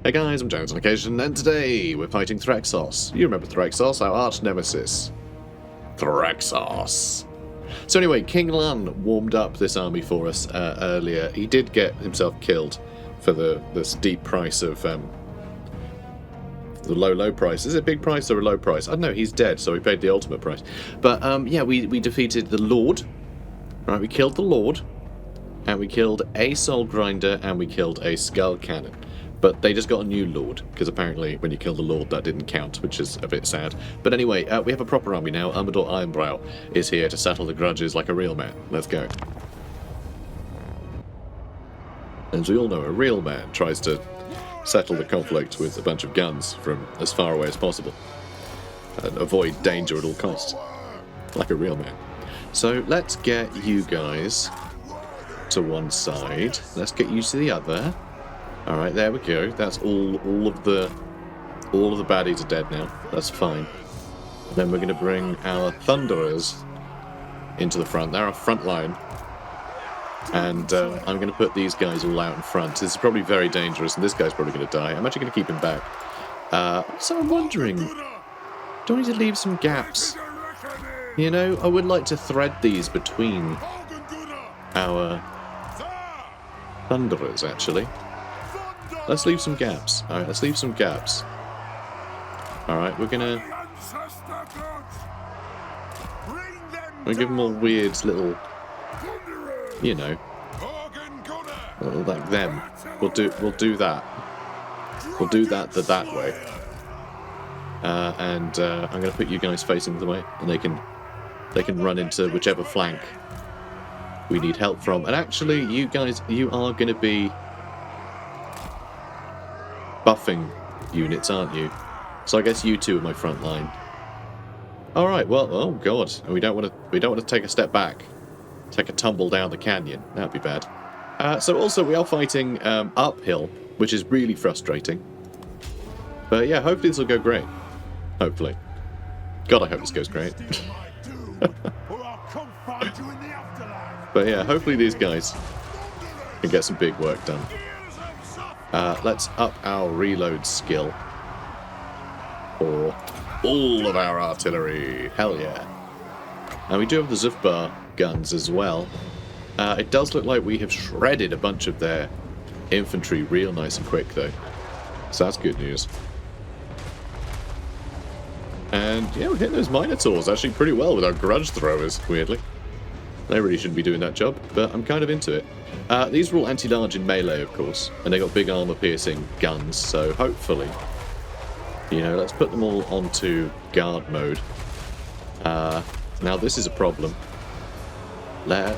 Hey guys, I'm Jones on occasion, and today we're fighting Thraxos. You remember Thraxos, our arch nemesis. Thraxos. So anyway, King Lun warmed up this army for us earlier. He did get himself killed for the steep price of the low price. Is it a big price or a low price? I don't know. He's dead, so we paid the ultimate price. But yeah, we defeated the Lord. Right, we killed the Lord, and we killed a Soul Grinder, and we killed a Skull Cannon. But they just got a new Lord, because apparently when you kill the Lord that didn't count, which is a bit sad. But anyway, we have a proper army now. Amador Ironbrow is here to settle the grudges like a real man. Let's go. As we all know, a real man tries to settle the conflict with a bunch of guns from as far away as possible. And avoid danger at all costs. Like a real man. So let's get you guys to one side. Let's get you to the other. Alright, there we go. That's all of the baddies are dead now. That's fine. And then we're going to bring our Thunderers into the front. They're our front line. And I'm going to put these guys all out in front. This is probably very dangerous, and this guy's probably going to die. I'm actually going to keep him back. So I'm wondering, do I need to leave some gaps? You know, I would like to thread these between our Thunderers, actually. Let's leave some gaps. Alright, let's leave some gaps. Alright, we're gonna give them all weird little, you know, like them. We'll do that. We'll do that way. And I'm gonna put you guys facing the way, and they can run into whichever flank we need help from. And actually, you guys, you are gonna be buffing units, aren't you? So I guess you two are my front line. All right. Well, oh god, we don't want to take a step back, take a tumble down the canyon. That'd be bad. So also we are fighting uphill, which is really frustrating. But yeah, hopefully this will go great. Hopefully. God, I hope this goes great. But yeah, hopefully these guys can get some big work done. Let's up our reload skill for all of our artillery. Hell yeah. And we do have the Zufbar guns as well. It does look like we have shredded a bunch of their infantry real nice and quick, though. So that's good news. And yeah, we're hitting those Minotaurs actually pretty well with our grudge throwers, weirdly. They really shouldn't be doing that job, but I'm kind of into it. These are all anti-large in melee, of course, and they got big armor-piercing guns, so hopefully, you know, let's put them all onto guard mode. Now this is a problem. Will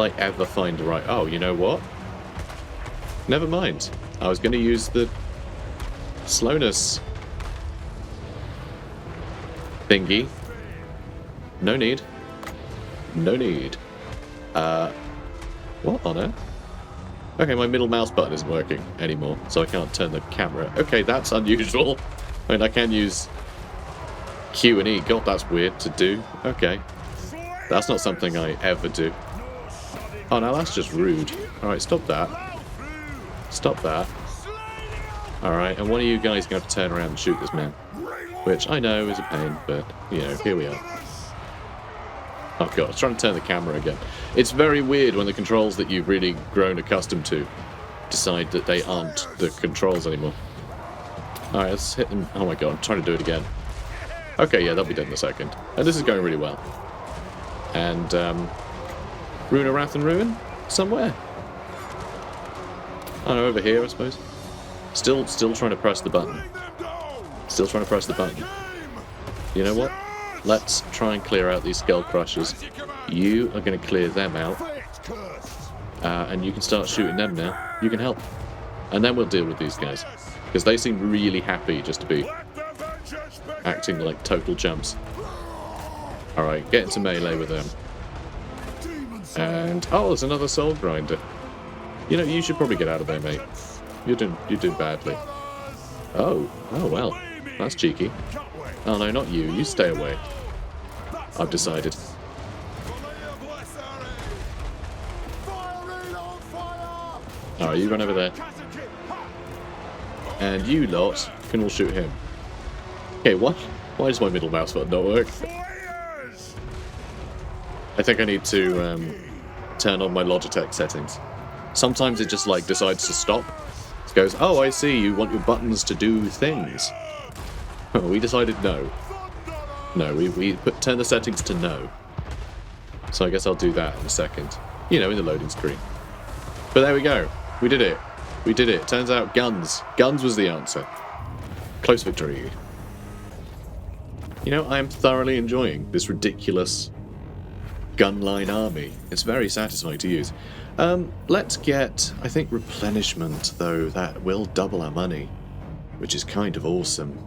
I ever find the right... Oh, you know what? Never mind. I was going to use the slowness thingy. No need. No need. What on earth? Okay, my middle mouse button isn't working anymore, so I can't turn the camera. Okay, that's unusual. I mean, I can use Q and E. God, that's weird to do. Okay. That's not something I ever do. Oh, now that's just rude. Alright, stop that. Stop that. Alright, and one of you guys is going to have to turn around and shoot this man. Which I know is a pain, but, you know, here we are. Oh god, I was trying to turn the camera again. It's very weird when the controls that you've really grown accustomed to decide that they aren't the controls anymore. Alright, let's hit them. Oh my god, I'm trying to do it again. Okay, yeah, they'll be dead in a second. And this is going really well. And, Rune of Wrath and Ruin? Somewhere? Oh no, over here, I suppose. Still trying to press the button. Still trying to press the button. You know what? Let's try and clear out these Skull Crushers. You are going to clear them out. And you can start shooting them now. You can help. And then we'll deal with these guys. Because they seem really happy just to be acting like total chumps. Alright, get into melee with them. And, oh, there's another Soul Grinder. You know, you should probably get out of there, mate. You're doing badly. Oh well. That's cheeky. Oh no, not you. You stay away. I've decided. Alright, you run over there. And you lot can all shoot him. Okay, what? Why does my middle mouse button not work? I think I need to turn on my Logitech settings. Sometimes it just like decides to stop. It goes, oh, I see, you want your buttons to do things. Oh, we decided no. No, we turn the settings to no. So I guess I'll do that in a second. You know, in the loading screen. But there we go. We did it. We did it. Turns out guns. Guns was the answer. Close victory. You know, I am thoroughly enjoying this ridiculous gunline army. It's very satisfying to use. Let's get, I think, replenishment, though. That will double our money, which is kind of awesome.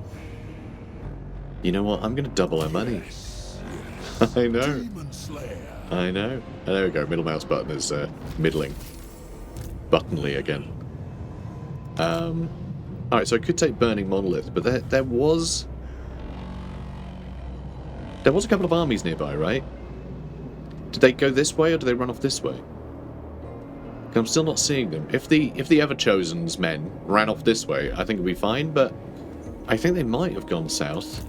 You know what? I'm going to double our money. I know. I know. There we go. Middle mouse button is middling. Buttonly again. Alright, so I could take Burning Monolith, but there was a couple of armies nearby, right? Did they go this way, or did they run off this way? I'm still not seeing them. If the Everchosen's men ran off this way, I think it'd be fine, but I think they might have gone south.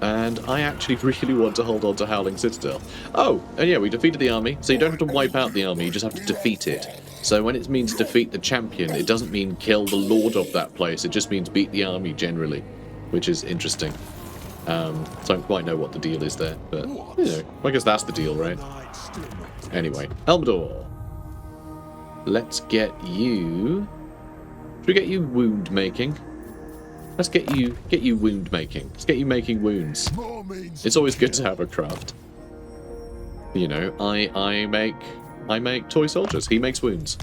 And I actually really want to hold on to Howling Citadel. Oh, and yeah, we defeated the army, so you don't have to wipe out the army, you just have to defeat it. So when it means defeat the champion, it doesn't mean kill the lord of that place, it just means beat the army generally, which is interesting. So I don't quite know what the deal is there, but, you know, I guess that's the deal, right? Anyway, Elmador. Let's get you... Should we get you wound making? Let's get you wound making. Let's get you making wounds. It's always good to have a craft. You know, I make toy soldiers. He makes wounds.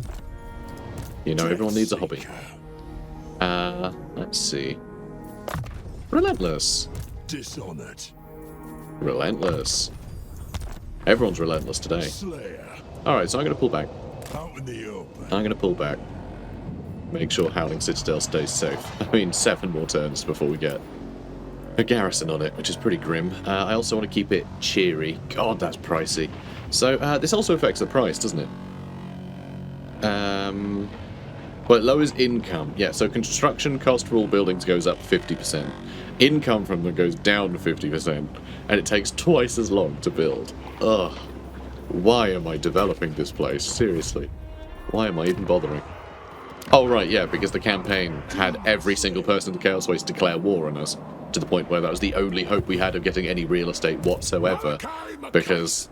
You know, everyone needs a hobby. Let's see. Relentless. Dishonored. Relentless. Everyone's relentless today. Alright, so I'm going to pull back. Out in the open. I'm going to pull back. Make sure Howling Citadel stays safe. I mean, 7 more turns before we get a garrison on it, which is pretty grim. I also want to keep it cheery. God, that's pricey. So, this also affects the price, doesn't it? Well, it lowers income. Yeah, so construction cost for all buildings goes up 50%. Income from them goes down 50%. And it takes twice as long to build. Ugh. Why am I developing this place? Seriously. Why am I even bothering? Oh, right, yeah, because the campaign had every single person in the Chaos Waste declare war on us, to the point where that was the only hope we had of getting any real estate whatsoever, because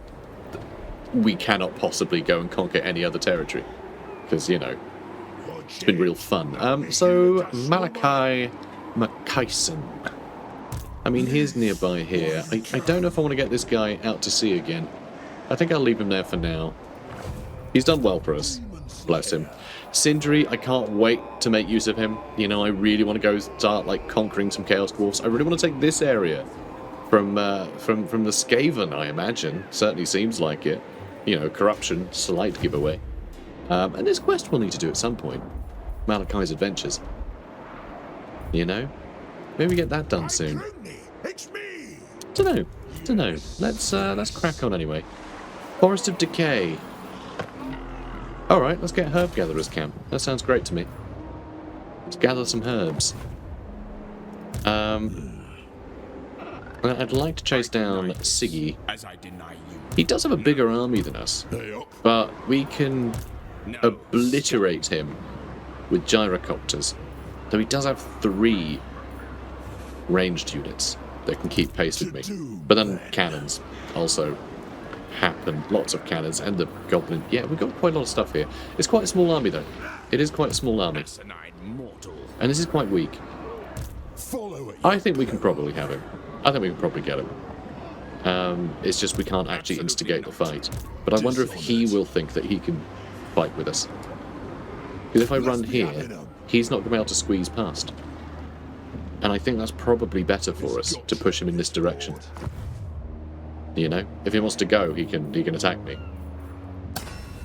we cannot possibly go and conquer any other territory, because, you know, it's been real fun. So, Malakai Makaisson. I mean, he's nearby here. I don't know if I want to get this guy out to sea again. I think I'll leave him there for now. He's done well for us. Bless him. Sindri, I can't wait to make use of him. You know, I really want to go start, like, conquering some Chaos Dwarfs. I really want to take this area from the Skaven, I imagine. Certainly seems like it. You know, corruption, slight giveaway. And this quest we'll need to do at some point. Malakai's Adventures. You know? Maybe get that done soon. Dunno. Let's crack on anyway. Forest of Decay. Alright, let's get Herb Gatherer's Camp. That sounds great to me. Let's gather some herbs. I'd like to chase down Siggy. He does have a bigger army than us, but we can obliterate him with gyrocopters. Though he does have 3 ranged units that can keep pace with me. But then cannons also happen. Lots of cannons and the goblin. Yeah, we've got quite a lot of stuff here. It's quite a small army though. It is quite a small army. And this is quite weak. I think we can probably have him. I think we can probably get him. It's just we can't actually instigate the fight. But I wonder if he will think that he can fight with us. Because if I run here, he's not going to be able to squeeze past. And I think that's probably better for us to push him in this direction. You know, if he wants to go, he can attack me.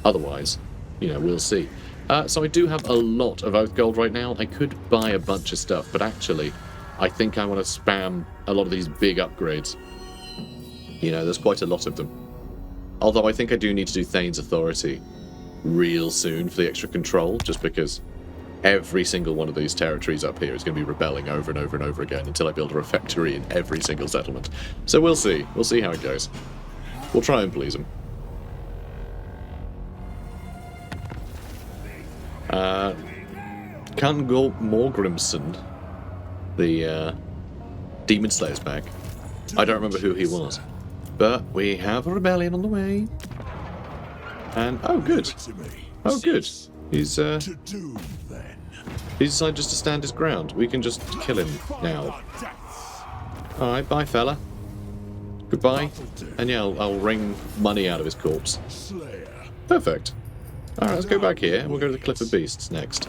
Otherwise, you know, we'll see. So I do have a lot of Oath Gold right now. I could buy a bunch of stuff, but actually, I think I want to spam a lot of these big upgrades. You know, there's quite a lot of them. Although I think I do need to do Thane's Authority real soon for the extra control, just because every single one of these territories up here is going to be rebelling over and over and over again until I build a refectory in every single settlement. So we'll see. We'll see how it goes. We'll try and please them. Kungor Morgrimson, the Demon Slayer's back. I don't remember who he was. But we have a rebellion on the way. And, oh good. Oh good. He's decided just to stand his ground. We can just kill him now. Alright, bye fella. Goodbye. And yeah, I'll wring money out of his corpse. Perfect. Alright, let's go back here and we'll go to the Cliff of Beasts next.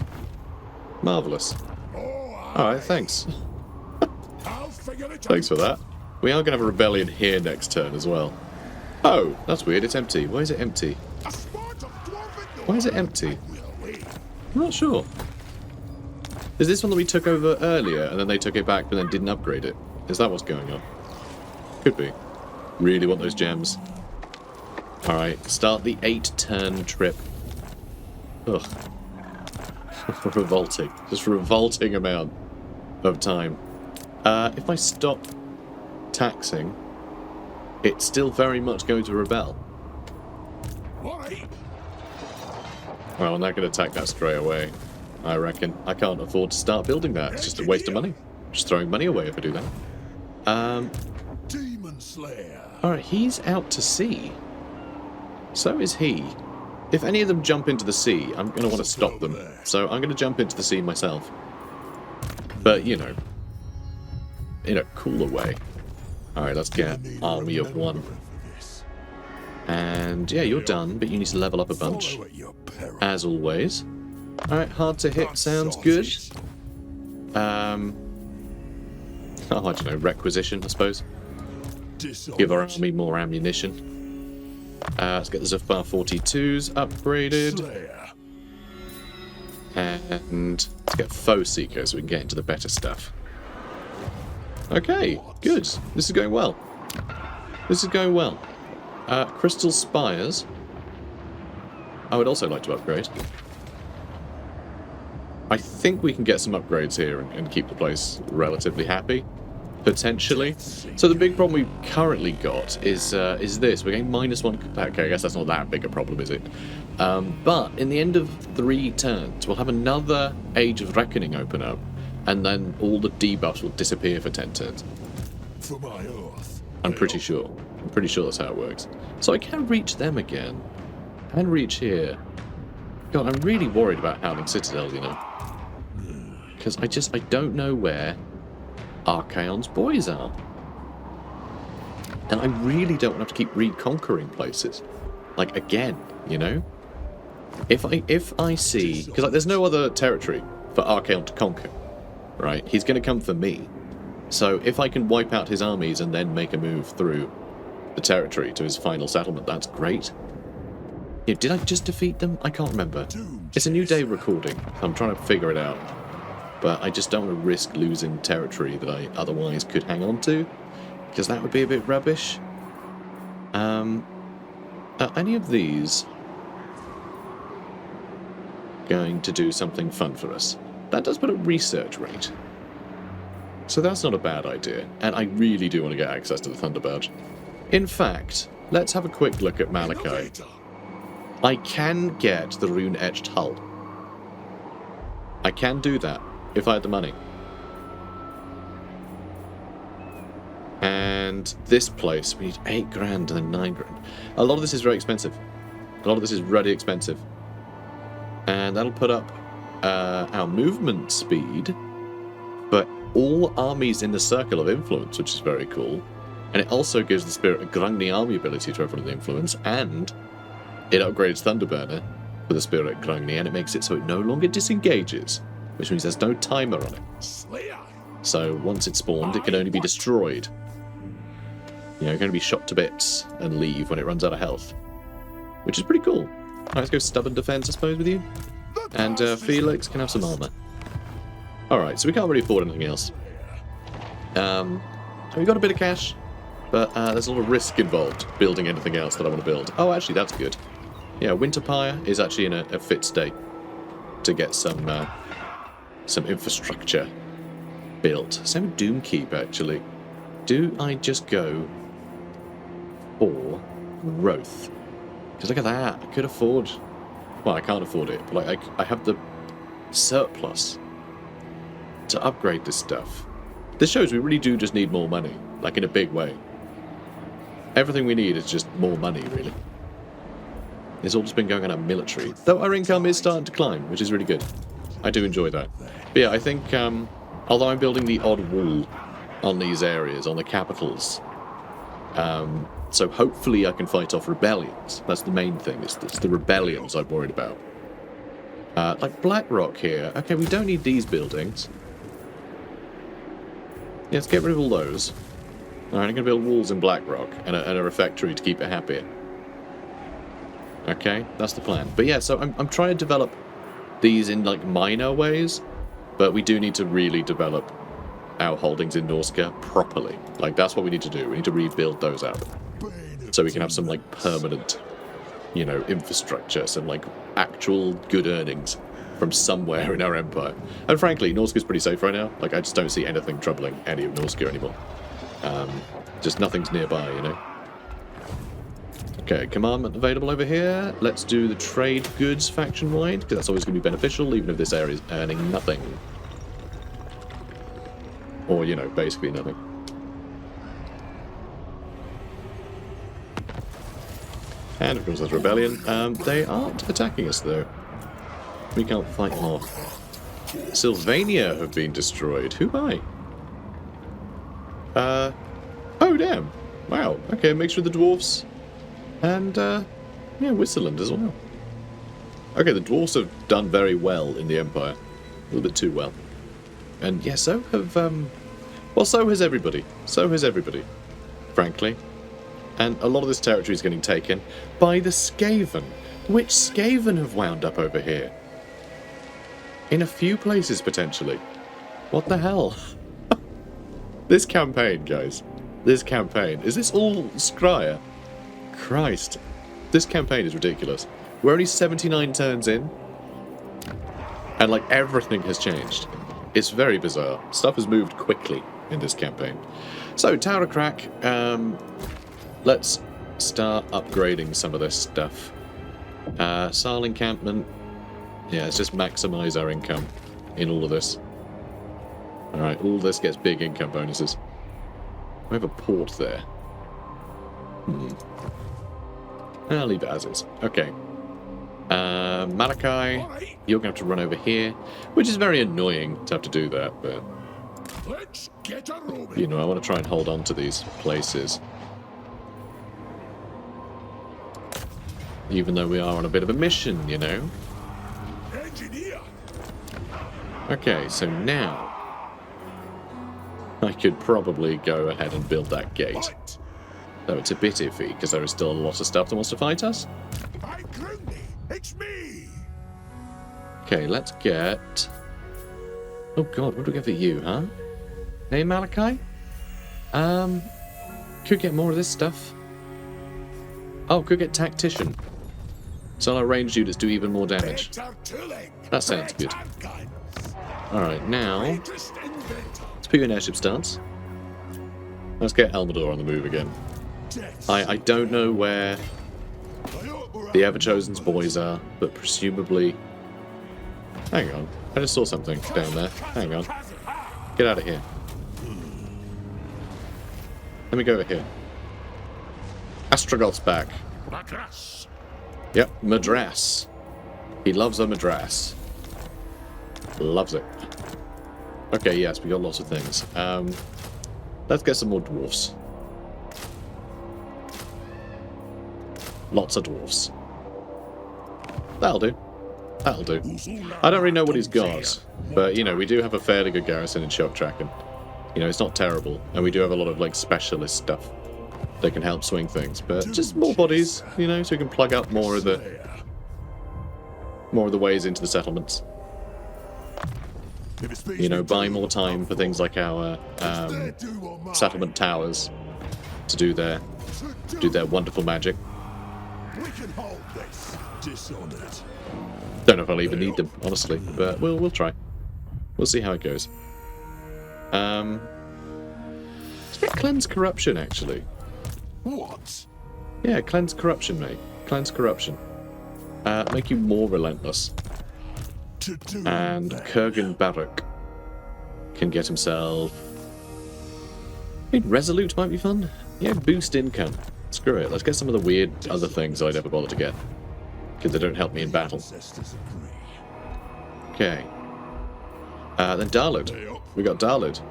Marvellous. Alright, thanks. Thanks for that. We are going to have a rebellion here next turn as well. Oh, that's weird. It's empty. Why is it empty? Why is it empty? I'm not sure. Is this one that we took over earlier and then they took it back but then didn't upgrade it? Is that what's going on? Could be. Really want those gems. Alright, start the 8-turn trip. Ugh. Revolting. Just revolting amount of time. If I stop taxing, it's still very much going to rebel. Well, I'm not going to attack that straight away, I reckon. I can't afford to start building that. It's just a waste of money. Just throwing money away if I do that. Demon Slayer. Alright, he's out to sea. So is he. If any of them jump into the sea, I'm going to want to stop them. So I'm going to jump into the sea myself. But, you know, in a cooler way. Alright, let's get army of 1. And yeah, you're done, but you need to level up a bunch. As always. Alright, hard to hit sounds good. Oh, I don't know, requisition, I suppose. Give our army more ammunition. Let's get the Zafar 42s upgraded. And let's get Foe Seeker so we can get into the better stuff. Okay, good. This is going well. This is going well. Crystal Spires. I would also like to upgrade. I think we can get some upgrades here and keep the place relatively happy. Potentially. So the big problem we've currently got is this. We're getting -1... Okay, I guess that's not that big a problem, is it? But in the end of 3 turns, we'll have another Age of Reckoning open up, and then all the debuffs will disappear for 10 turns. I'm pretty sure. I'm pretty sure that's how it works. So I can reach them again. And reach here. God, I'm really worried about Howling Citadel, you know. Because I don't know where Archaon's boys are. And I really don't want to have to keep reconquering places. Like, again, you know? If I see... Because like, there's no other territory for Archaon to conquer, right? He's going to come for me. So if I can wipe out his armies and then make a move through the territory to his final settlement, that's great. Yeah, did I just defeat them? I can't remember. It's a new day recording, so I'm trying to figure it out. But I just don't want to risk losing territory that I otherwise could hang on to, because that would be a bit rubbish. Are any of these going to do something fun for us? That does put a research rate. So that's not a bad idea, and I really do want to get access to the Thunderbarge. In fact, let's have a quick look at Malakai. I can get the rune-etched hull. I can do that, if I had the money. And this place, we need 8 grand and then 9 grand. A lot of this is very expensive. A lot of this is really expensive. And that'll put up our movement speed, but all armies in the circle of influence, which is very cool. And it also gives the Spirit of Grungi army ability to everyone in influence, and it upgrades Thunderburner with the Spirit of Grungi, and it makes it so it no longer disengages, which means there's no timer on it. So once it's spawned, it can only be destroyed. You know, it can only be shot to bits and leave when it runs out of health, which is pretty cool. Alright, let's go Stubborn Defense, I suppose, with you. And Felix can have some armor. Alright, so we can't really afford anything else. We've got a bit of cash, but there's a lot of risk involved building anything else that I want to build. Oh, actually, that's good. Yeah, Winterpire is actually in a fit state to get some some infrastructure built. Same with Doomkeep, actually. Do I just go for growth? Because look at that. I could afford... Well, I can't afford it, but like, I have the surplus to upgrade this stuff. This shows we really do just need more money, like in a big way. Everything we need is just more money, really. It's all just been going on our military. Though our income is starting to climb, which is really good. I do enjoy that. But yeah, I think, although I'm building the odd wall on these areas, on the capitals, so hopefully I can fight off rebellions. That's the main thing. It's the rebellions I'm worried about. Like Blackrock here. Okay, we don't need these buildings. Yeah, let's get rid of all those. Alright, I'm going to build walls in Blackrock and a refectory to keep it happy. Okay, that's the plan. But yeah, so I'm trying to develop these in like minor ways, but we do need to really develop our holdings in Norska properly. Like, that's what we need to do. We need to rebuild those up. So we can have some like permanent, you know, infrastructure, some like actual good earnings from somewhere in our empire. And frankly, Norska's pretty safe right now. Like, I just don't see anything troubling any of Norska anymore. Just nothing's nearby, you know. Okay, commandment available over here. Let's do the trade goods faction-wide, because that's always going to be beneficial, even if this area is earning nothing. Or, you know, basically nothing. And of course there's rebellion. They aren't attacking us though. We can't fight them off. Sylvania have been destroyed. Who by? Oh damn. Wow. Okay, mixture of the dwarfs. And yeah, Whistlerland as well. Okay, the dwarfs have done very well in the Empire. A little bit too well. And yeah, so have well, so has everybody. So has everybody. Frankly. And a lot of this territory is getting taken by the Skaven. Which Skaven have wound up over here? In a few places, potentially. What the hell? This campaign, guys. This campaign. Is this all Scryer? Christ. This campaign is ridiculous. We're only 79 turns in. And, like, everything has changed. It's very bizarre. Stuff has moved quickly in this campaign. So, Tower Crack. Let's start upgrading some of this stuff. Sarl encampment. Yeah, let's just maximize our income in all of this. Alright, all this gets big income bonuses. We have a port there. I'll leave it as is. Okay. Malakai, you're going to have to run over here, which is very annoying to have to do that, but... Let's get a room. You know, I want to try and hold on to these places. Even though we are on a bit of a mission, you know. Engineer. Okay, so now I could probably go ahead and build that gate. Fight. Though it's a bit iffy, because there is still a lot of stuff that wants to fight us. By Grungi, it's me. Okay, let's get... Oh god, what do we get for you, huh? Hey, Malakai? Could get more of this stuff. Oh, could get Tactician. So our ranged units do even more damage. That sounds good. Alright, now... Let's put you in airship stance. Let's get Elmador on the move again. I don't know where the Everchosen's boys are, but presumably... Hang on. I just saw something down there. Hang on. Get out of here. Let me go over here. Astrogoth's back. Madras. Yep, Madras. He loves a Madras. Loves it. Okay, yes, we got lots of things. Let's get some more dwarfs. Lots of dwarfs. That'll do. That'll do. I don't really know what he's got, but, you know, we do have a fairly good garrison in Shock Track, and, you know, it's not terrible, and we do have a lot of, like, specialist stuff that can help swing things, but just more bodies, you know, so we can plug up more of the ways into the settlements. You know, buy more time for things like our settlement towers to do their wonderful magic. We can hold this. Dishonored. Don't know if I'll even need them, honestly, but we'll try. We'll see how it goes. Let's get Cleanse Corruption, actually. What? Yeah, Cleanse Corruption, mate. Cleanse Corruption. Make you more relentless. To do And that. Kurgan Barak can get himself... I mean, Resolute might be fun. Yeah, boost income. Screw it. Let's get some of the weird other things I'd ever bother to get. Because they don't help me in battle. Ancestors agree. Okay. Then Darlud. We got Darlud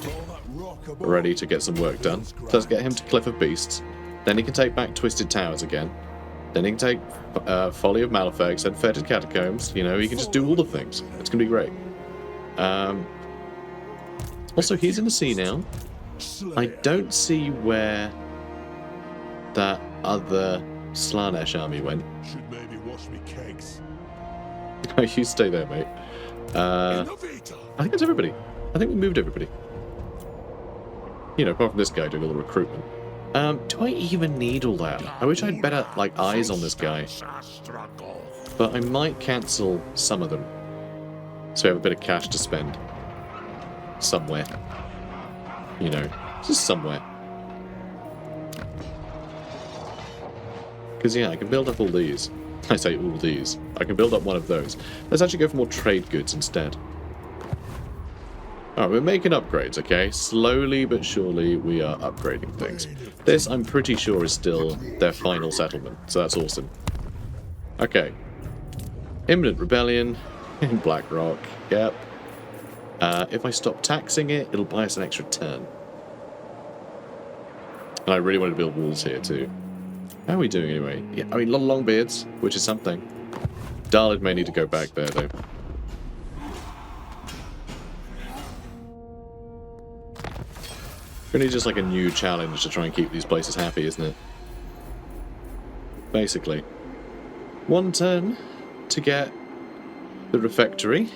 All that rock above. ready to get some work done. So let's get him to Cliff of Beasts. Then he can take back Twisted Towers again. Then he can take Folly of Malefex and Fetid Catacombs. You know, he can just do all the things. It's going to be great. Also, he's in the sea now. I don't see where that other Slanesh army went. Should maybe wash me kegs. You stay there, mate. Innovator. I think that's everybody. I think we moved everybody. You know, apart from this guy doing all the recruitment. Do I even need all that? I wish I had better, like, eyes on this guy. But I might cancel some of them. So we have a bit of cash to spend. Somewhere. You know, just somewhere. Because, yeah, I can build up all these. I say all these. I can build up one of those. Let's actually go for more trade goods instead. Alright, we're making upgrades, okay? Slowly but surely we are upgrading things. This, I'm pretty sure, is still their final settlement, so that's awesome. Okay. Imminent Rebellion in Blackrock. Yep. If I stop taxing it, it'll buy us an extra turn. And I really want to build walls here, too. How are we doing, anyway? Yeah, I mean, a lot of long beards, which is something. Darlid may need to go back there, though. Really just like a new challenge to try and keep these places happy, isn't it? Basically. One turn to get the refectory.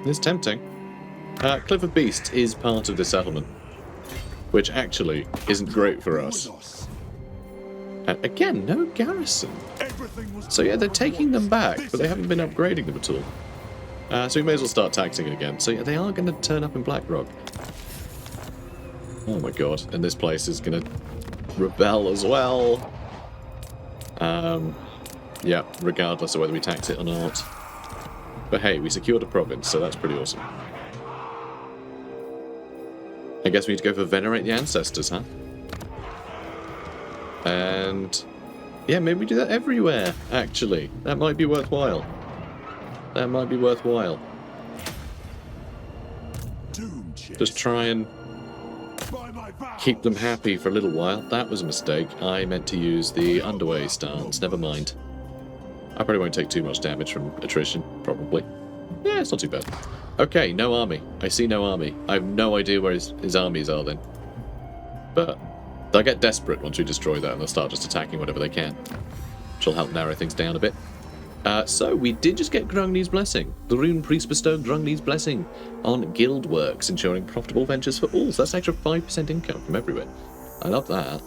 It's tempting. Cliff of Beasts is part of the settlement, which actually isn't great for us. Again, no garrison. So yeah, they're taking them back, but they haven't been upgrading them at all. So we may as well start taxing it again. So yeah, they are going to turn up in Blackrock. Oh my god, and this place is going to rebel as well. Yeah, regardless of whether we tax it or not. But hey, we secured a province, so that's pretty awesome. I guess we need to go for Venerate the Ancestors, huh? And yeah, maybe we do that everywhere, actually. That might be worthwhile. That might be worthwhile. Just try and keep them happy for a little while. That was a mistake. I meant to use the underway stance. Never mind. I probably won't take too much damage from attrition, probably. Yeah, it's not too bad. Okay, no army. I see no army. I have no idea where his armies are then. But they'll get desperate once we destroy that and they'll start just attacking whatever they can. Which will help narrow things down a bit. So we did just get Grungi's Blessing. The Rune Priest bestowed Grungi's Blessing on guild works, ensuring profitable ventures for all. So that's an extra 5% income from everywhere. I love that.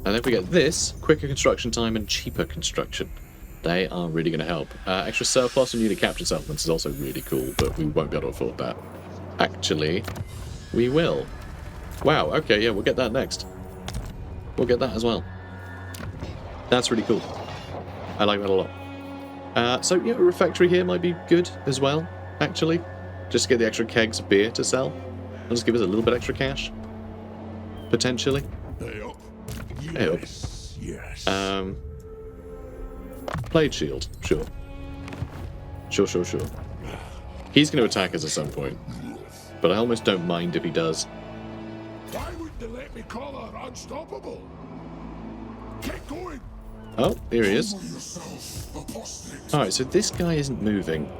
And if we get this, quicker construction time and cheaper construction. They are really going to help. Extra surplus and newly captured settlements is also really cool, but we won't be able to afford that. Actually, we will. Wow, okay, yeah, we'll get that next. We'll get that as well. That's really cool. I like that a lot. So, yeah, a refectory here might be good as well, actually. Just to get the extra kegs of beer to sell. And just give us a little bit extra cash. Potentially. Hey up. Hey up. Yes. Blade Shield, sure. Sure. He's going to attack us at some point. But I almost don't mind if he does. Why would they let me call her unstoppable? Get going. Oh, here he is. Alright, so this guy isn't moving.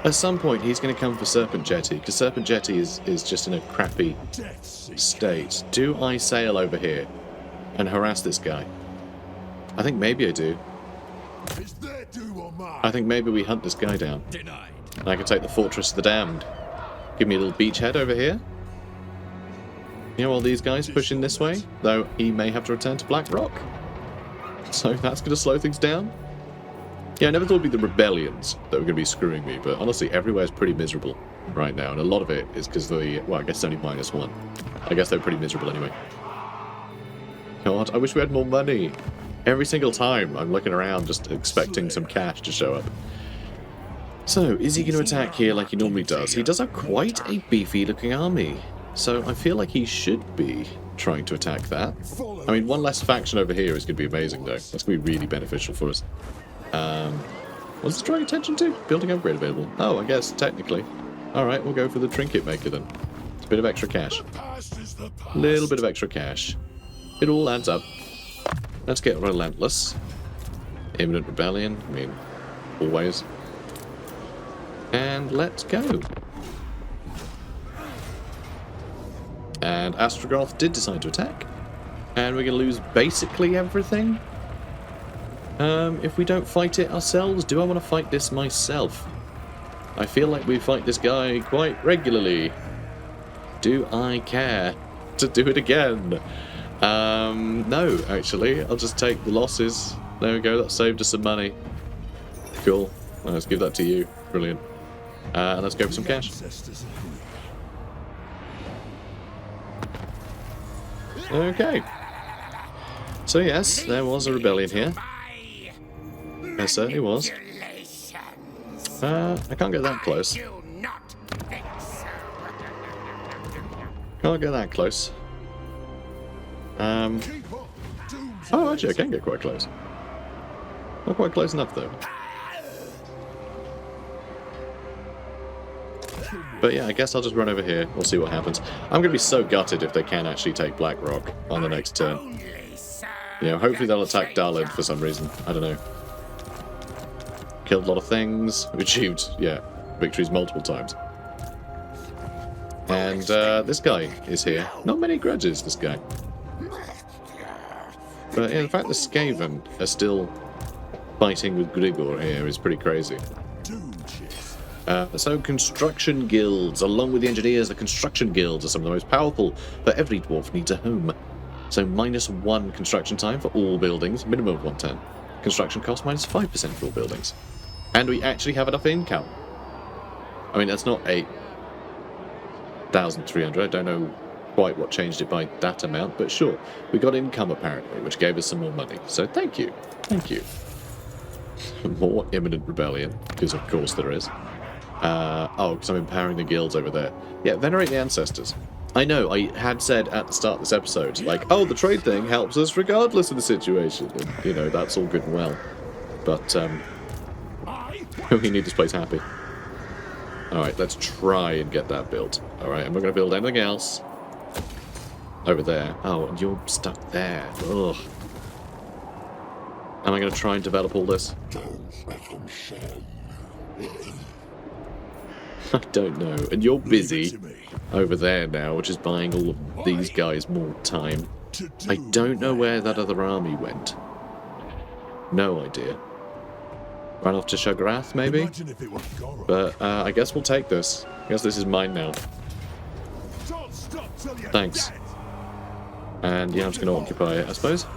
At some point, he's going to come for Serpent Jetty, because Serpent Jetty is just in a crappy state. Do I sail over here and harass this guy? I think maybe I do. Is there do or mine? I think maybe we hunt this guy down. Denied. And I can take the Fortress of the Damned. Give me a little beachhead over here. You know, all these guys pushing this way, though he may have to return to Blackrock. So that's going to slow things down. Yeah, I never thought it'd be the rebellions that were going to be screwing me, but honestly, everywhere's pretty miserable right now, and a lot of it is because the... Well, I guess it's only -1. I guess they're pretty miserable anyway. God, I wish we had more money. Every single time I'm looking around just expecting some cash to show up. So, is he going to attack here like he normally does? He does have quite a beefy-looking army, so I feel like he should be trying to attack that. I mean, one less faction over here is going to be amazing, though. That's going to be really beneficial for us. What's it drawing attention to? Building upgrade available. Oh, I guess, technically. Alright, we'll go for the trinket maker then. It's a bit of extra cash. Little bit of extra cash. It all adds up. Let's get relentless. Imminent rebellion. I mean, always. And let's go. And Astrogoth did decide to attack. And we're going to lose basically everything. If we don't fight it ourselves, do I want to fight this myself? I feel like we fight this guy quite regularly. Do I care to do it again? No, actually. I'll just take the losses. There we go, that saved us some money. Cool. Well, let's give that to you. Brilliant. And let's go for some cash. Okay. So yes, there was a rebellion here. There certainly was. I can't get that close. Can't get that close. Oh, actually, I can get quite close. Not quite close enough, though. But yeah, I guess I'll just run over here. We'll see what happens. I'm going to be so gutted if they can actually take Blackrock on the next turn. You know, hopefully they'll attack Darlid for some reason. I don't know. Killed a lot of things. We achieved, yeah, victories multiple times. And this guy is here. Not many grudges, this guy. But yeah, the fact the Skaven are still fighting with Grigor here is pretty crazy. So construction guilds, along with the engineers, the construction guilds are some of the most powerful, but every dwarf needs a home. So -1 construction time for all buildings, minimum of 110. Construction cost -5% for all buildings. And we actually have enough income. I mean, that's not 8,300. I don't know quite what changed it by that amount, but sure. We got income, apparently, which gave us some more money. So thank you. Thank you. More imminent rebellion, because of course there is. Oh, because I'm empowering the guilds over there. Yeah, venerate the ancestors. I know, I had said at the start of this episode, like, oh, the trade thing helps us regardless of the situation. And, you know, that's all good and well. But, we need this place happy. Alright, let's try and get that built. Alright, and we're going to build anything else over there. Oh, and you're stuck there. Ugh. Am I going to try and develop all this? I don't know. And you're busy over there now, which is buying all of these guys more time. I don't know where that other army went. No idea. Ran off to Shagrath, maybe? But I guess we'll take this. I guess this is mine now. Thanks. And yeah, I'm just going to occupy it, I suppose.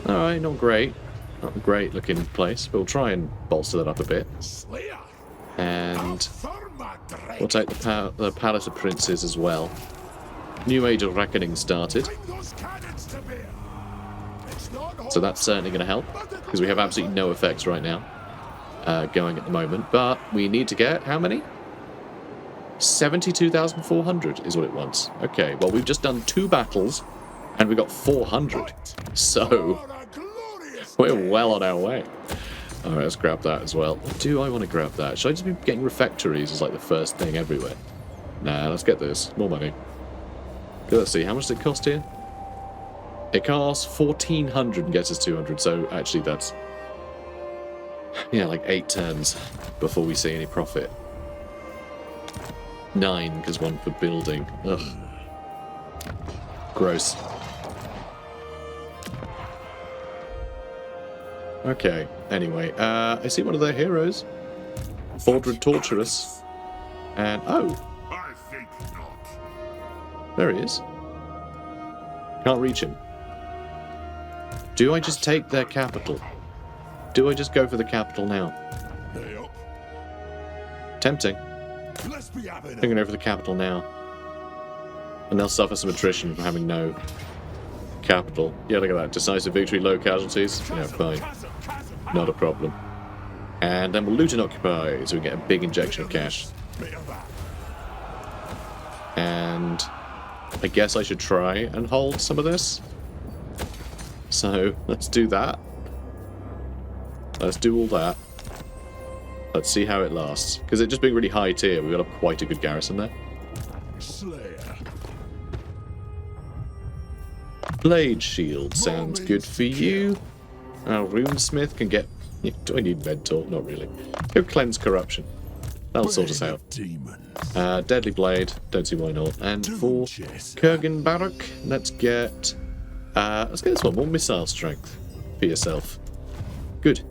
Alright, not great. Not a great looking place, but we'll try and bolster that up a bit. And we'll take the Palace of Princes as well. New Age of Reckoning started. So that's certainly going to help, because we have absolutely no effects right now going at the moment. But we need to get, how many? 72,400 is what it wants. Okay, well, we've just done 2 battles, and we got 400. So we're well on our way. Alright, let's grab that as well. Do I want to grab that? Should I just be getting refectories as like the first thing everywhere? Nah, let's get this. More money. Let's see, how much does it cost here? It costs 1,400 and gets us 200, so actually that's... yeah, like 8 turns before we see any profit. 9, because 1 for building. Ugh. Gross. Okay, anyway, I see one of their heroes. Fordred Torturous. And, oh! I think not. There he is. Can't reach him. Do I just take their capital? do I just go for the capital now? Hey up. Tempting. Let's be having I'm going to go for the capital now. And they'll suffer some attrition from having no capital. Yeah, look at that. Decisive victory, low casualties. Yeah, fine. Not a problem. And then we'll loot and occupy, so we get a big injection of cash. And I guess I should try and hold some of this. So, let's do that. Let's do all that. Let's see how it lasts. Because it just being really high tier, we've got quite a good garrison there. Slayer. Blade shield sounds good for you. Our runesmith can get... Do I need mentor? Not really. Go cleanse corruption. That'll sort us out. Deadly blade. Don't see why not. And for Kurgan Barak, let's get this one. More missile strength for yourself. Good.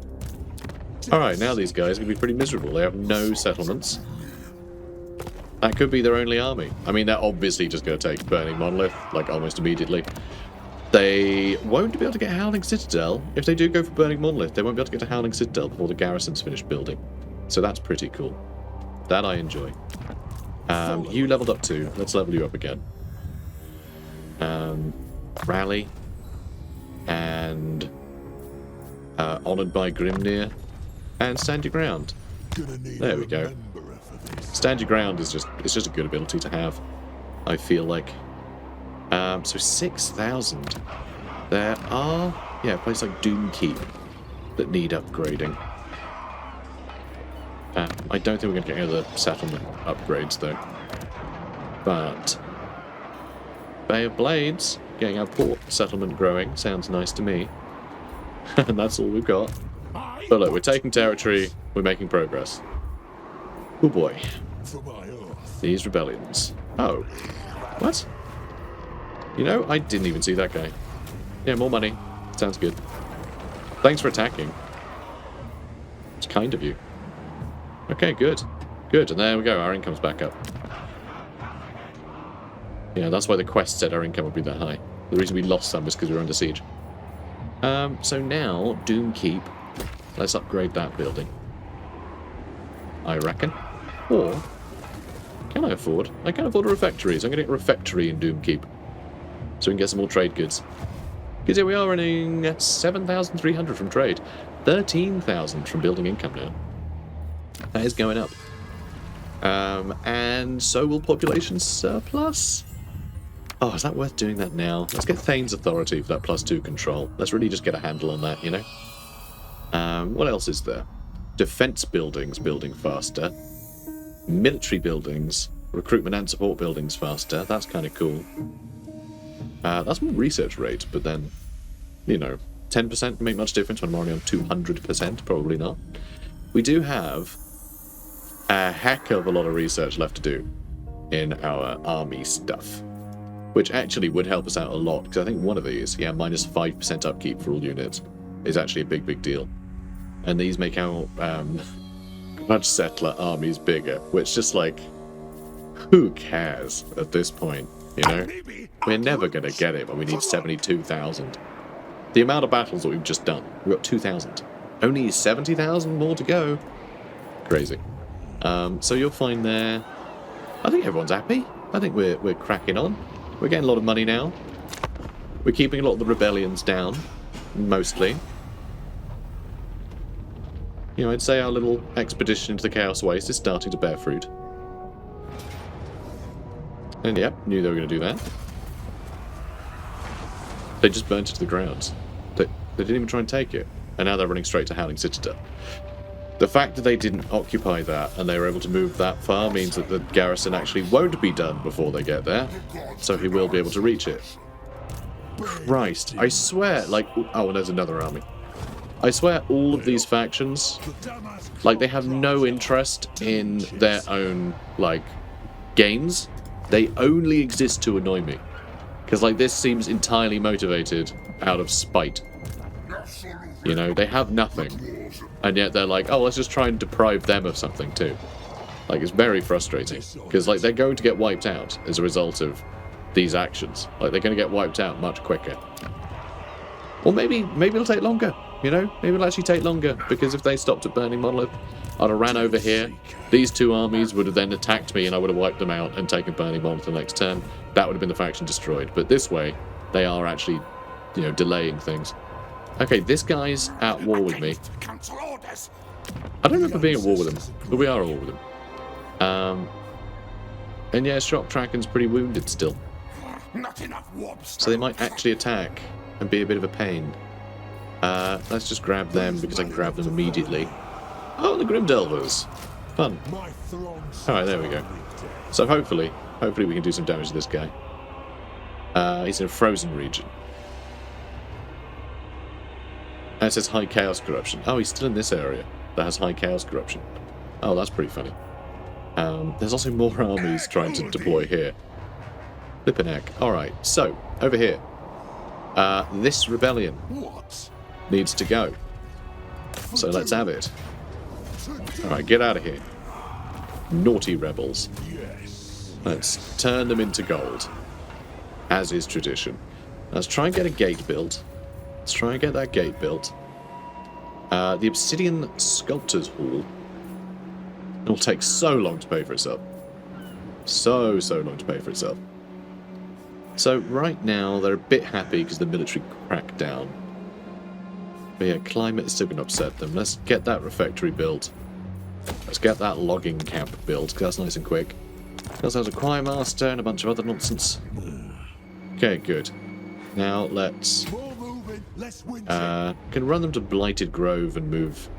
Alright, now these guys are going to be pretty miserable. They have no settlements. That could be their only army. I mean, they're obviously just going to take Burning Monolith, like, almost immediately. They won't be able to get Howling Citadel. If they do go for Burning Monolith, they won't be able to get to Howling Citadel before the garrison's finished building. So that's pretty cool. That I enjoy. You leveled up too. Let's level you up again. Rally. And Honoured by Grimnir. And Stand Your Ground. There we go. Stand Your Ground is just a good ability to have, I feel like. So 6,000. There are, yeah, places like Doomkeep that need upgrading. I don't think we're going to get any other settlement upgrades though. But Bay of Blades, getting our port settlement growing, sounds nice to me. And that's all we've got. But look, we're taking territory, we're making progress. Oh boy. These rebellions. Oh. What? You know, I didn't even see that guy. Yeah, more money. Sounds good. Thanks for attacking. It's kind of you. Okay, good. Good, and there we go, our income's back up. Yeah, that's why the quest said our income would be that high. The reason we lost some is because we were under siege. So now, Doomkeep. Let's upgrade that building. I reckon. Or, can I afford? I can afford a refectory, so I'm going to get a refectory in Doomkeep. So we can get some more trade goods. Because here we are earning 7,300 from trade. 13,000 from building income now. That is going up. And so will population surplus. Oh, is that worth doing that now? Let's get Thane's Authority for that +2 control. Let's really just get a handle on that, you know? What else is there? Defense buildings building faster. Military buildings. Recruitment and support buildings faster. That's kind of cool. That's more research rate, but then, you know, 10% make much difference when I'm already on 200%? Probably not. We do have a heck of a lot of research left to do in our army stuff, which actually would help us out a lot, because I think one of these, yeah, minus 5% upkeep for all units, is actually a big deal. And these make our grudge settler armies bigger, which just like, who cares at this point, you know? We're never going to get it when we need 72,000. The amount of battles that we've just done, we've got 2,000. Only 70,000 more to go. Crazy. So you'll find there, I think everyone's happy. I think we're cracking on. We're getting a lot of money now. We're keeping a lot of the rebellions down, mostly. You know, I'd say our little expedition into the Chaos Waste is starting to bear fruit. And yep, knew they were going to do that. They just burnt it to the ground. They didn't even try and take it. And now they're running straight to Howling Citadel. The fact that they didn't occupy that and they were able to move that far means that the garrison actually won't be done before they get there. So he will be able to reach it. Christ, I swear, like... Oh, and there's another army. I swear all of these factions, like, they have no interest in their own, like, gains. They only exist to annoy me. Because, like, this seems entirely motivated out of spite. You know, they have nothing. And yet they're like, oh, let's just try and deprive them of something too. Like, it's very frustrating. Because, like, they're going to get wiped out as a result of these actions. Like, they're going to get wiped out much quicker. Or maybe it'll take longer. You know, maybe it'll actually take longer, because if they stopped at Burning Monolith, I'd have ran over here. These two armies would have then attacked me, and I would have wiped them out and taken Burning Monolith the next turn. That would have been the faction destroyed. But this way, they are actually, you know, delaying things. Okay, this guy's at war with me. Cancel orders. I don't remember being at war with him, but we are at war with him. And yeah, Shock Kraken's pretty wounded still. Not enough warps. So they might actually attack and be a bit of a pain. Let's just grab them because I can grab them immediately. Oh, the Grim Delvers. Fun. Alright, there we go. So hopefully we can do some damage to this guy. He's in a frozen region. And it says high chaos corruption. Oh, he's still in this area that has high chaos corruption. Oh, that's pretty funny. There's also more armies trying to deploy here. Flippin' heck. Alright, so, over here. This rebellion needs to go. So let's have it. Alright, get out of here. Naughty rebels. Let's turn them into gold. As is tradition. Let's try and get a gate built. Let's try and get that gate built. The Obsidian Sculptor's Hall. It will take so long to pay for itself. So long to pay for itself. So right now they're a bit happy because the military cracked down. But yeah, climate is still going to upset them. Let's get that refectory built. Let's get that logging camp built because that's nice and quick. Also has a choir master and a bunch of other nonsense. Okay, good. Now let's can run them to Blighted Grove and move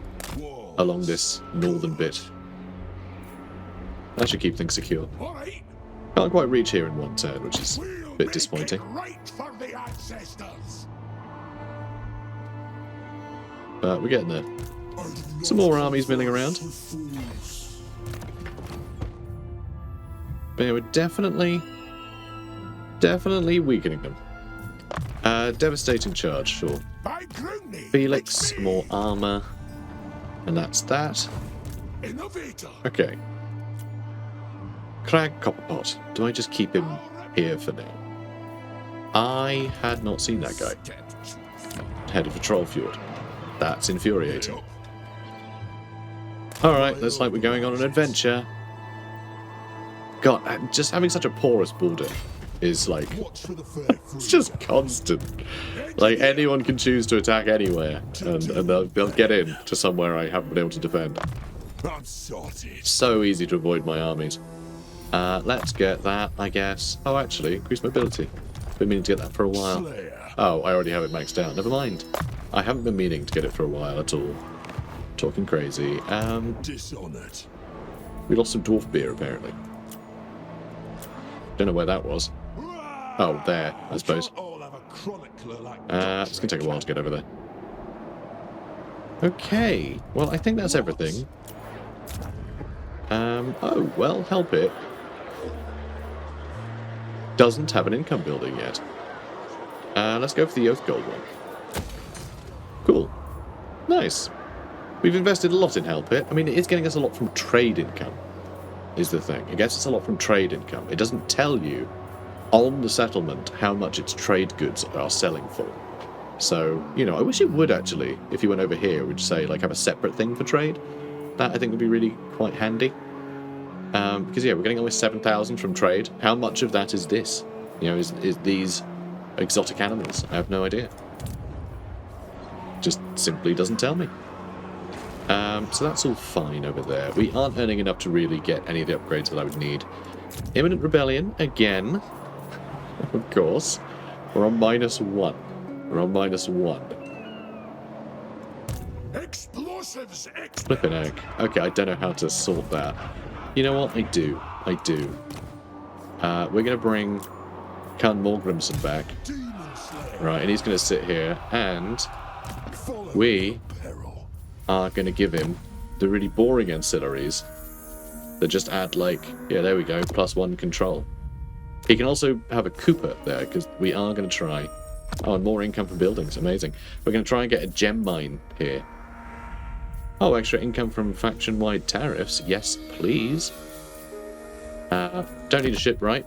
along this northern bit. That should keep things secure. Can't quite reach here in one turn, which is a bit disappointing. But we're getting there. Some more armies milling around. But yeah, we're definitely weakening them. Devastating charge, sure. Felix, more armor. And that's that. Okay. Crag Copperpot. Do I just keep him here for now? I had not seen that guy. Headed for Trollfjord. That's infuriating. Alright, looks like we're going on an adventure. God, just having such a porous border is like... it's just constant. Like, anyone can choose to attack anywhere, and they'll get in to somewhere I haven't been able to defend. So easy to avoid my armies. Let's get that, I guess. Oh, actually, increase mobility. Been meaning to get that for a while. Oh, I already have it maxed out. Never mind. I haven't been meaning to get it for a while at all. Talking crazy. We lost some dwarf beer, apparently. Don't know where that was. Oh, there, I suppose. It's going to take a while to get over there. Okay. Well, I think that's everything. Oh, well, help it. Doesn't have an income building yet. Let's go for the Oath Gold one. Cool. Nice. We've invested a lot in Help It. I mean, it is getting us a lot from trade income, is the thing. It gets us a lot from trade income. It doesn't tell you on the settlement how much its trade goods are selling for. So, you know, I wish it would actually, if you went over here, would say, like, have a separate thing for trade. That, I think, would be really quite handy. Because, yeah, we're getting almost 7,000 from trade. How much of that is this? You know, is these exotic animals? I have no idea. Just simply doesn't tell me. So that's all fine over there. We aren't earning enough to really get any of the upgrades that I would need. Imminent Rebellion, again. Of course. We're on -1. We're on -1. Explosives. Flippin' egg. Okay, I don't know how to sort that. You know what? I do. We're going to bring Khan Morgrimson back. Right, and he's going to sit here, and we are going to give him the really boring ancillaries that just add, like, yeah, there we go, +1 control. He can also have a Cooper there, because we are going to try... Oh, and more income from buildings, amazing. We're going to try and get a gem mine here. Oh, extra income from faction-wide tariffs. Yes, please. Don't need a ship, right?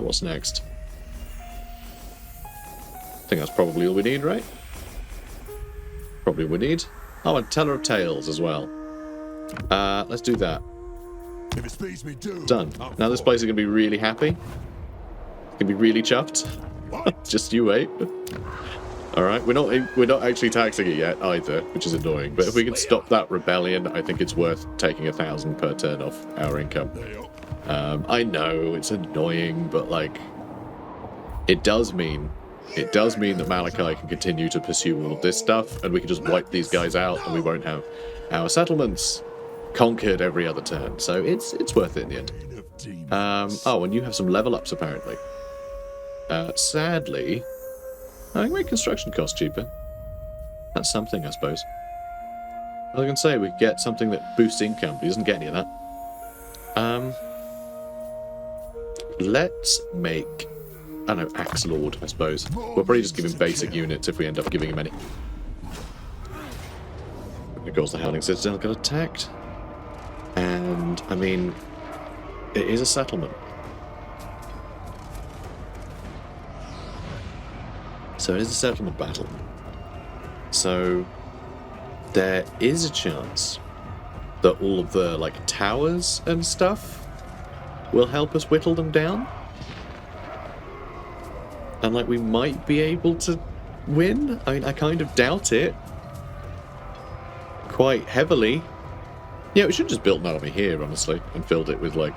What's next? I think that's probably all we need, right? Probably all we need. Oh, and Teller of Tales as well. Let's do that. If it speeds me due, Done. Now this place is going to be really happy. It's going to be really chuffed. Just you wait. Alright, we're not actually taxing it yet either, which is annoying. But if we can stop that rebellion, I think it's worth taking 1,000 per turn off our income. I know, it's annoying, but like... It does mean that Malakai can continue to pursue all of this stuff, and we can just wipe these guys out, and we won't have our settlements conquered every other turn. So it's worth it in the end. Oh, and you have some level ups apparently. Sadly, I can make construction costs cheaper. That's something, I suppose. I was going to say we could get something that boosts income, but he doesn't get any of that. Let's make, I don't know, Axe Lord, I suppose. We'll probably just give him basic units if we end up giving him any. Of course, the Howling Citadel got attacked. And, I mean, it is a settlement. So it is a settlement battle. So there is a chance that all of the, like, towers and stuff will help us whittle them down. And, like, we might be able to win. I mean, I kind of doubt it. Quite heavily. Yeah, we should have just built an army here, honestly, and filled it with, like...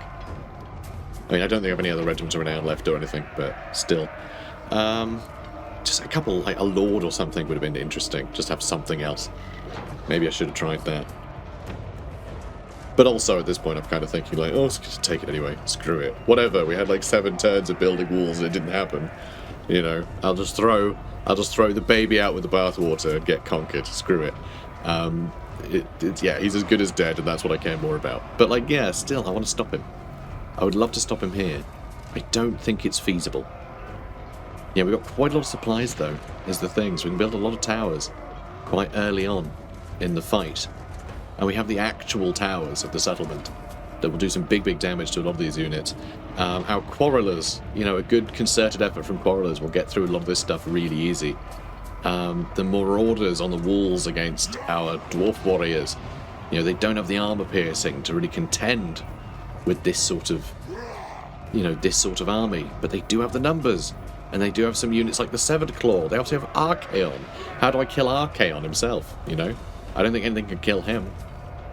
I mean, I don't think I have any other regiments of renown left or anything, but still. Just a couple, like a lord or something would have been interesting. Just have something else. Maybe I should have tried that. But also, at this point, I'm kind of thinking, like, oh, just take it anyway. Screw it. Whatever, we had like 7 turns of building walls and it didn't happen. You know, I'll just throw the baby out with the bathwater and get conquered. Screw it. Yeah, he's as good as dead, and that's what I care more about. But, like, yeah, still, I want to stop him. I would love to stop him here. I don't think it's feasible. Yeah, we've got quite a lot of supplies, though, is the thing. So we can build a lot of towers quite early on in the fight. And we have the actual towers of the settlement that will do some big, big damage to a lot of these units. Our Quarrelers, you know, a good concerted effort from Quarrelers will get through a lot of this stuff really easy. The Marauders on the walls against our Dwarf Warriors, you know, they don't have the armor piercing to really contend with this sort of, you know, this sort of army. But they do have the numbers. And they do have some units like the Severed Claw. They also have Archaon. How do I kill Archaon himself, you know? I don't think anything can kill him.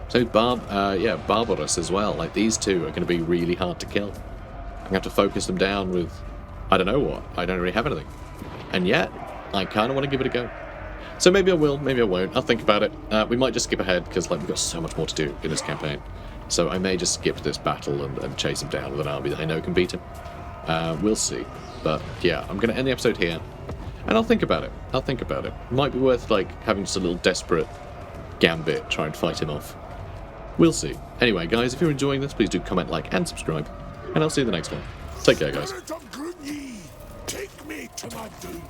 So Barbarous as well. Like, these two are going to be really hard to kill. I'm going to have to focus them down with, I don't know what. I don't really have anything. And yet, I kind of want to give it a go. So maybe I will, maybe I won't. I'll think about it. We might just skip ahead, because like we've got so much more to do in this campaign. So I may just skip this battle and chase him down with an army that I know can beat him. We'll see. But yeah, I'm going to end the episode here, and I'll think about it. Might be worth, like, having just a little desperate gambit, try and fight him off. We'll see. Anyway, guys, if you're enjoying this, please do comment, like, and subscribe, and I'll see you in the next one. Take care, guys. Spirit of Grungi, take me to my doom.